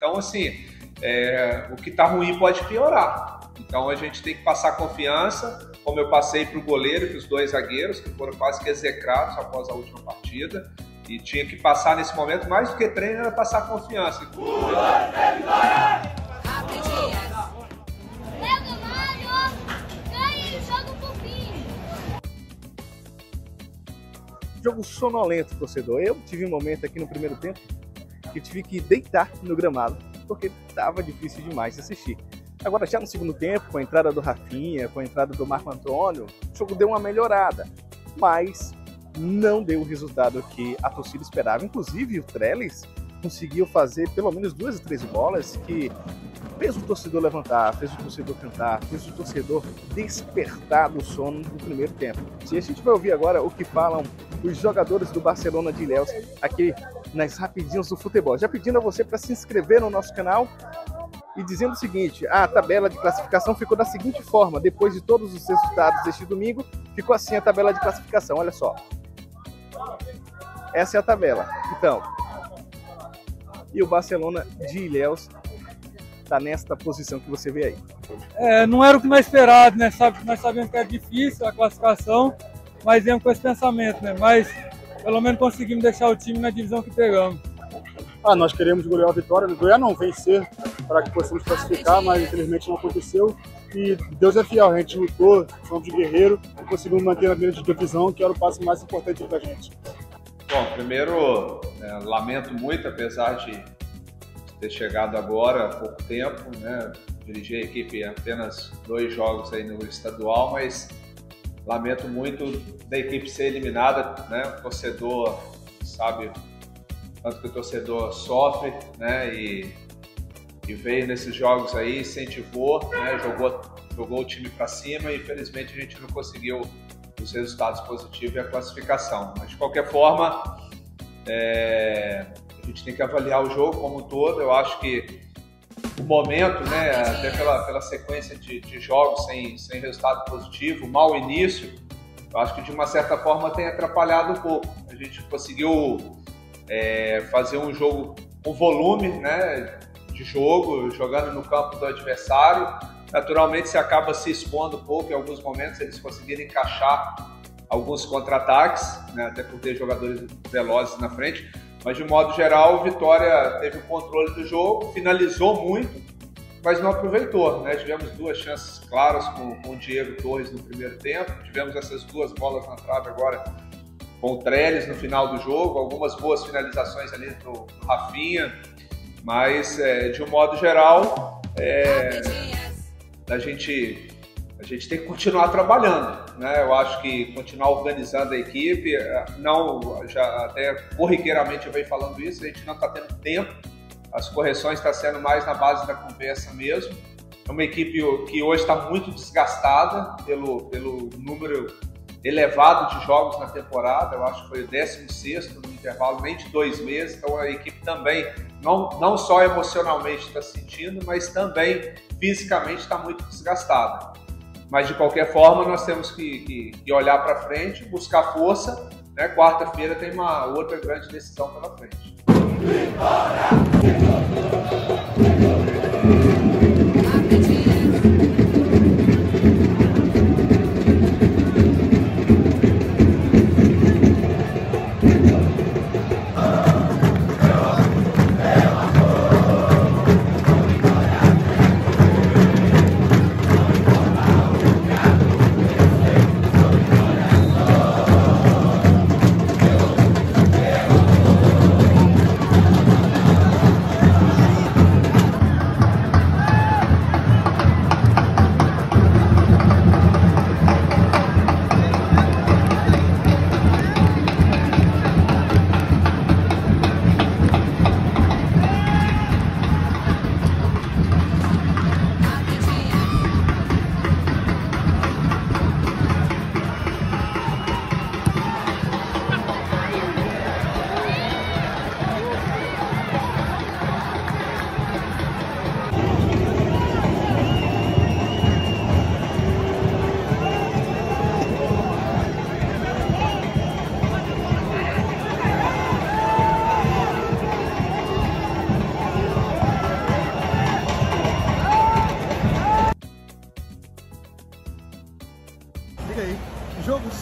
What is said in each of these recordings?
Então, assim, o que está ruim pode piorar. Então, a gente tem que passar confiança, como eu passei para o goleiro e para os dois zagueiros, que foram quase que execrados após a última partida. E tinha que passar nesse momento, mais do que treino, era passar confiança. Jogo sonolento, torcedor. Eu tive um momento aqui no primeiro tempo que tive que deitar no gramado, porque estava difícil demais de assistir. Agora, já no segundo tempo, com a entrada do Rafinha, com a entrada do Marco Antônio, o jogo deu uma melhorada, mas não deu o resultado que a torcida esperava. Inclusive, o Trellis conseguiu fazer pelo menos 2 ou 3 bolas que fez o torcedor levantar, fez o torcedor cantar, fez o torcedor despertar do sono do primeiro tempo. E a gente vai ouvir agora o que falam os jogadores do Barcelona de Ilhéus aqui nas Rapidinhas do Futebol. Já pedindo a você para se inscrever no nosso canal e dizendo o seguinte: a tabela de classificação ficou da seguinte forma, depois de todos os resultados deste domingo, ficou assim a tabela de classificação, olha só. Essa é a tabela. Então, e o Barcelona de Ilhéus está nesta posição que você vê aí. Não era o que nós esperávamos, né? Nós sabíamos que era difícil a classificação, mas viemos com esse pensamento, né? Mas pelo menos conseguimos deixar o time na divisão que pegamos. Nós queremos golear a vitória, golear não, vencer, para que possamos classificar, mas infelizmente não aconteceu. E Deus é fiel, a gente lutou, somos de guerreiro e conseguimos manter a primeira divisão, que era o passo mais importante para a gente. Bom, primeiro, lamento muito, apesar de ter chegado agora há pouco tempo, né? Dirigi a equipe apenas 2 jogos aí no estadual, mas lamento muito da equipe ser eliminada, né? O torcedor sabe tanto que o torcedor sofre, né? E veio nesses jogos aí, incentivou, né? Jogou o time para cima e infelizmente a gente não conseguiu os resultados positivos e a classificação. Mas de qualquer forma, a gente tem que avaliar o jogo como um todo. Eu acho que o momento, né, até pela sequência de jogos sem resultado positivo, mau início, eu acho que de uma certa forma tem atrapalhado um pouco. A gente conseguiu fazer um jogo com volume, né, de jogo, jogando no campo do adversário. Naturalmente, você acaba se expondo um pouco em alguns momentos, eles conseguiram encaixar alguns contra-ataques, né, até por ter jogadores velozes na frente. Mas, de modo geral, o Vitória teve o controle do jogo, finalizou muito, mas não aproveitou, né? Tivemos 2 chances claras com o Diego Torres no primeiro tempo, tivemos essas 2 bolas na trave agora com o Trellis no final do jogo, algumas boas finalizações ali do Rafinha, mas, de um modo geral, a gente tem que continuar trabalhando, né? Eu acho que continuar organizando a equipe, já até corriqueiramente eu venho falando isso, a gente não está tendo tempo, as correções estão sendo mais na base da conversa mesmo. É uma equipe que hoje está muito desgastada pelo número elevado de jogos na temporada, eu acho que foi o 16º no intervalo nem de 2 meses, então a equipe também, não só emocionalmente está sentindo, mas também fisicamente está muito desgastada. Mas, de qualquer forma, nós temos que olhar para frente, buscar força, né? Quarta-feira tem uma outra grande decisão pela frente.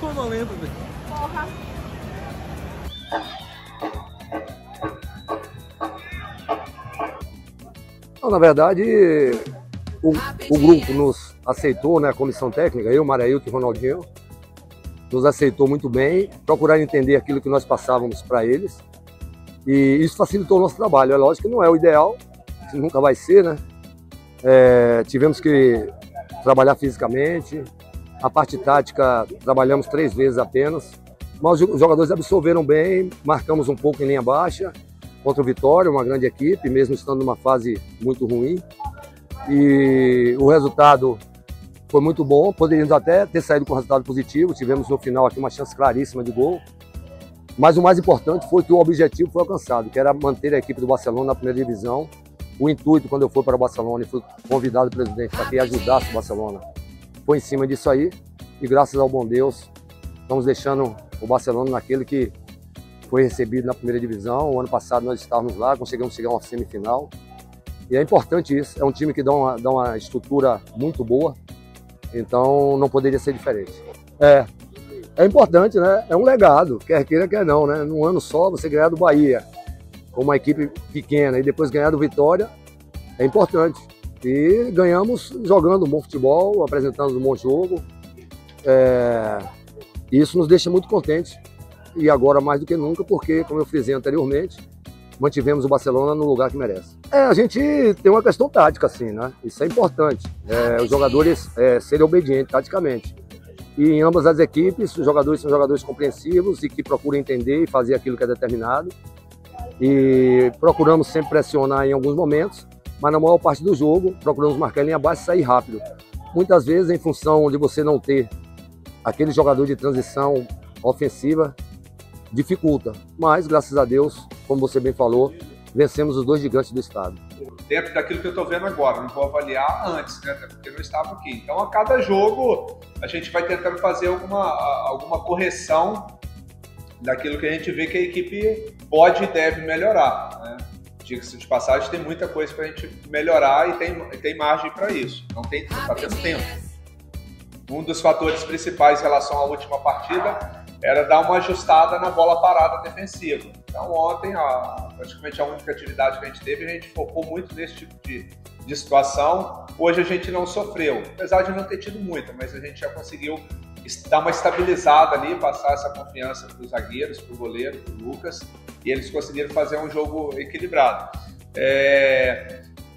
sou malandro, velho. Porra. Não, na verdade, o grupo nos aceitou, né, a comissão técnica, eu, Marailton e Ronaldinho, nos aceitou muito bem, procuraram entender aquilo que nós passávamos para eles, e isso facilitou o nosso trabalho. É lógico que não é o ideal, nunca vai ser, né? Tivemos que trabalhar fisicamente, a parte tática trabalhamos 3 vezes apenas, mas os jogadores absorveram bem, marcamos um pouco em linha baixa, contra o Vitória, uma grande equipe, mesmo estando numa fase muito ruim. E o resultado foi muito bom, poderíamos até ter saído com um resultado positivo, tivemos no final aqui uma chance claríssima de gol. Mas o mais importante foi que o objetivo foi alcançado, que era manter a equipe do Barcelona na primeira divisão. O intuito, quando eu fui para o Barcelona e fui convidado pelo presidente para que ajudasse o Barcelona, foi em cima disso aí. E graças ao bom Deus, estamos deixando o Barcelona naquele que foi recebido na primeira divisão. O ano passado nós estávamos lá, conseguimos chegar a uma semifinal. E é importante isso, é um time que dá uma estrutura muito boa, então não poderia ser diferente. É importante, né? É um legado, quer queira, quer não, né? Num ano só você ganhar do Bahia, com uma equipe pequena, e depois ganhar do Vitória, é importante. E ganhamos jogando um bom futebol, apresentando um bom jogo. Isso nos deixa muito contentes. E agora mais do que nunca, porque, como eu frisei anteriormente, mantivemos o Barcelona no lugar que merece. A gente tem uma questão tática, assim, né? Isso é importante. Os jogadores serem obedientes taticamente. E em ambas as equipes, os jogadores são jogadores compreensivos e que procuram entender e fazer aquilo que é determinado. E procuramos sempre pressionar em alguns momentos, mas na maior parte do jogo, procuramos marcar em linha baixa e sair rápido. Muitas vezes, em função de você não ter aquele jogador de transição ofensiva, dificulta, mas graças a Deus, como você bem falou, vencemos os 2 gigantes do estado. Dentro daquilo que eu estou vendo agora, não vou avaliar antes, né, porque eu não estava aqui. Então, a cada jogo, a gente vai tentando fazer alguma correção daquilo que a gente vê que a equipe pode e deve melhorar, né? Diga-se de passagem, tem muita coisa para a gente melhorar e tem margem para isso. Não está tendo tempo. Um dos fatores principais em relação à última partida era dar uma ajustada na bola parada defensiva. Então ontem, praticamente a única atividade que a gente teve, a gente focou muito nesse tipo de situação. Hoje a gente não sofreu, apesar de não ter tido muita, mas a gente já conseguiu dar uma estabilizada ali, passar essa confiança para os zagueiros, para o goleiro, para o Lucas, e eles conseguiram fazer um jogo equilibrado.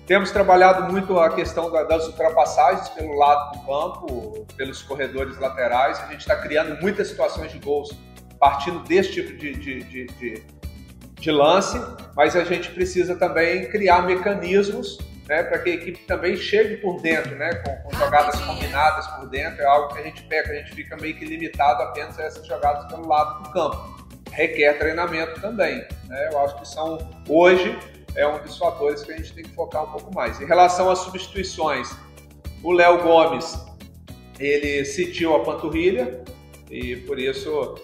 Temos trabalhado muito a questão das ultrapassagens pelo lado do campo, pelos corredores laterais. A gente está criando muitas situações de gols partindo desse tipo de lance, mas a gente precisa também criar mecanismos, né, para que a equipe também chegue por dentro, né, com jogadas combinadas por dentro. É algo que a gente peca, a gente fica meio que limitado apenas a essas jogadas pelo lado do campo. Requer treinamento também, né? Eu acho que hoje é um dos fatores que a gente tem que focar um pouco mais. Em relação às substituições, o Léo Gomes, ele sentiu a panturrilha e por isso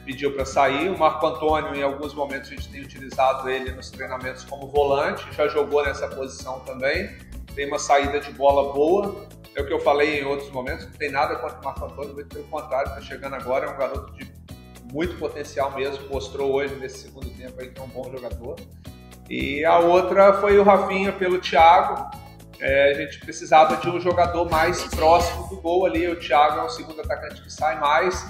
pediu para sair. O Marco Antônio, em alguns momentos, a gente tem utilizado ele nos treinamentos como volante, já jogou nessa posição também, tem uma saída de bola boa. É o que eu falei em outros momentos, não tem nada contra o Marco Antônio, muito pelo contrário, está chegando agora, é um garoto de muito potencial mesmo, mostrou hoje nesse segundo tempo aí que é um bom jogador. E a outra foi o Rafinha pelo Thiago. A gente precisava de um jogador mais próximo do gol ali. O Thiago é o segundo atacante que sai mais.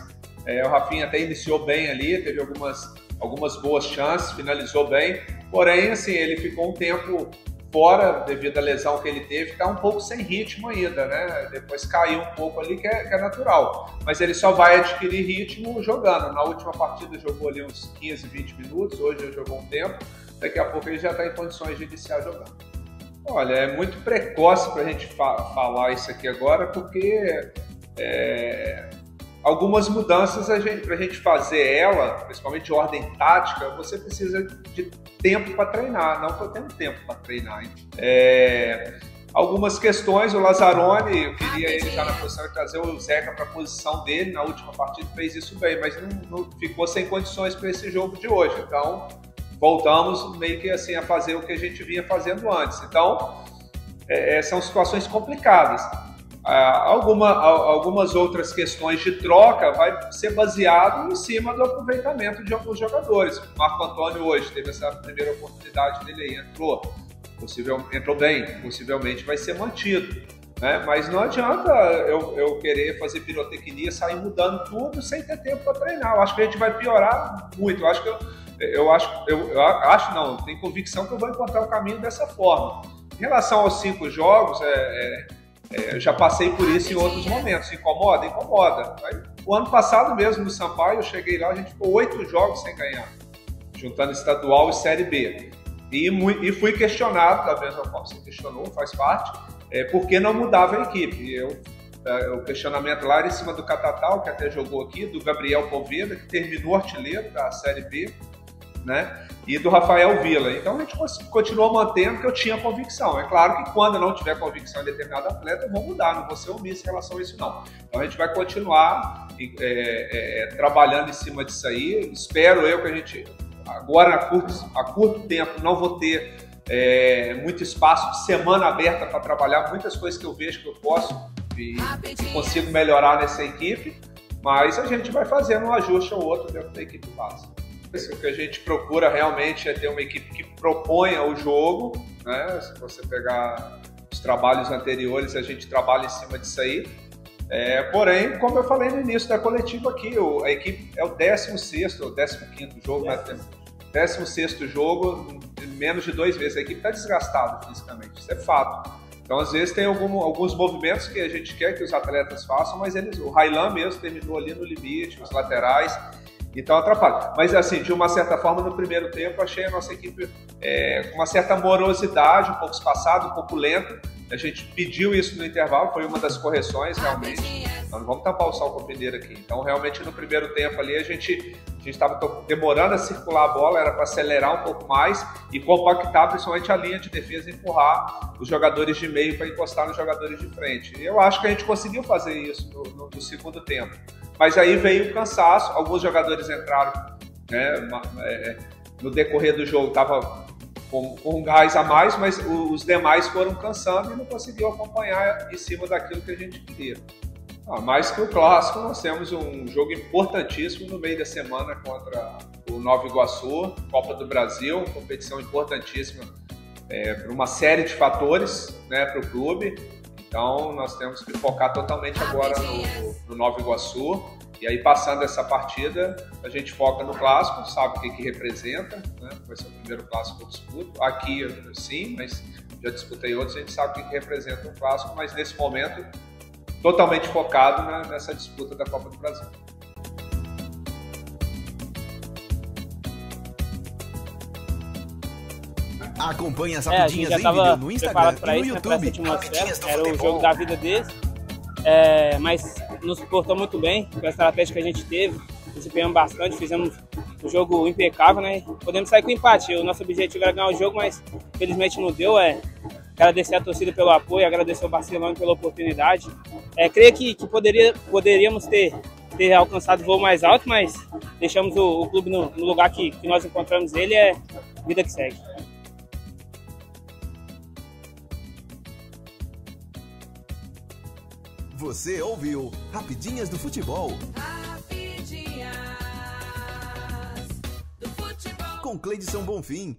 O Rafinha até iniciou bem ali, teve algumas boas chances, finalizou bem. Porém, assim, ele ficou um tempo fora devido à lesão que ele teve, está um pouco sem ritmo ainda, né? Depois caiu um pouco ali, que é natural. Mas ele só vai adquirir ritmo jogando. Na última partida jogou ali uns 15, 20 minutos, hoje já jogou um tempo. Daqui a pouco ele já está em condições de iniciar jogando. Olha, é muito precoce para a gente falar isso aqui agora, porque algumas mudanças, para a gente fazer principalmente de ordem tática, você precisa de tempo para treinar. Não estou tendo tempo para treinar. Algumas questões, o Lazzaroni, eu queria ele já na posição de trazer o Zeca para a posição dele, na última partida fez isso bem, mas não ficou sem condições para esse jogo de hoje. Então, voltamos meio que assim a fazer o que a gente vinha fazendo antes. Então, são situações complicadas. Algumas outras questões de troca vai ser baseado em cima do aproveitamento de alguns jogadores. O Marco Antônio hoje teve essa primeira oportunidade dele aí, entrou bem, possivelmente vai ser mantido, né? Mas não adianta eu querer fazer pirotecnia, sair mudando tudo sem ter tempo para treinar. Eu acho que a gente vai piorar muito. Eu tenho convicção que eu vou encontrar o caminho dessa forma. Em relação aos 5 jogos, eu já passei por isso em outros momentos. Incomoda? Incomoda. O ano passado mesmo, no Sampaio, eu cheguei lá, a gente ficou 8 jogos sem ganhar, juntando estadual e Série B. E fui questionado, da mesma forma que você questionou, faz parte, porque não mudava a equipe. O questionamento lá era em cima do Catatal, que até jogou aqui, do Gabriel Poveda, que terminou artilheiro da Série B, né? E do Rafael Villa. Então a gente continuou mantendo, que eu tinha convicção. É claro que quando eu não tiver convicção em determinado atleta, eu vou mudar, não vou ser omisso em relação a isso não. Então a gente vai continuar trabalhando em cima disso aí. Espero eu que a gente, agora a curto tempo, não vou ter muito espaço de semana aberta para trabalhar muitas coisas que eu vejo que eu posso e consigo melhorar nessa equipe, mas a gente vai fazendo um ajuste ou outro dentro da equipe base. O que a gente procura realmente é ter uma equipe que proponha o jogo, né? Se você pegar os trabalhos anteriores, a gente trabalha em cima disso aí. Porém, como eu falei no início da coletiva aqui, a equipe é o 16º ou 15º jogo, né? 16º jogo, menos de 2 meses. A equipe está desgastada fisicamente, isso é fato. Então, às vezes, tem alguns movimentos que a gente quer que os atletas façam, mas o Railan mesmo terminou ali no limite, os laterais. Então atrapalha. Mas assim, de uma certa forma, no primeiro tempo, achei a nossa equipe com uma certa morosidade, um pouco espaçada, um pouco lenta. A gente pediu isso no intervalo, foi uma das correções realmente. Nós não vamos tampar o sol com a peneira aqui. Então realmente no primeiro tempo ali a gente estava demorando a circular a bola, era para acelerar um pouco mais e compactar principalmente a linha de defesa e empurrar os jogadores de meio para encostar nos jogadores de frente. E eu acho que a gente conseguiu fazer isso no segundo tempo. Mas aí veio o cansaço, alguns jogadores entraram, né, no decorrer do jogo, estava com um gás a mais, mas os demais foram cansando e não conseguiu acompanhar em cima daquilo que a gente queria. Mais que o clássico, nós temos um jogo importantíssimo no meio da semana contra o Nova Iguaçu, Copa do Brasil, competição importantíssima por uma série de fatores, né, para o clube. Então nós temos que focar totalmente agora no Nova Iguaçu. E aí, passando essa partida, a gente foca no clássico, sabe o que representa, né? Vai ser o primeiro clássico que eu disputo. Aqui, sim, mas já disputei outros, a gente sabe o que representa um clássico, mas nesse momento, totalmente focado nessa disputa da Copa do Brasil. Acompanhe as rapidinhas em vídeo no Instagram e no YouTube. Era o jogo da vida deles, mas nos suportou muito bem com a estratégia que a gente teve, desempenhamos bastante, fizemos um jogo impecável, né? Podemos sair com empate, o nosso objetivo era ganhar o jogo, mas infelizmente não deu. Agradecer a torcida pelo apoio, agradecer ao Barcelona pela oportunidade. Creio que poderíamos ter alcançado o voo mais alto, mas deixamos o clube no lugar que nós encontramos ele, vida que segue. Você ouviu Rapidinhas do Futebol. Rapidinhas do Futebol. Com Cleidson Bonfim.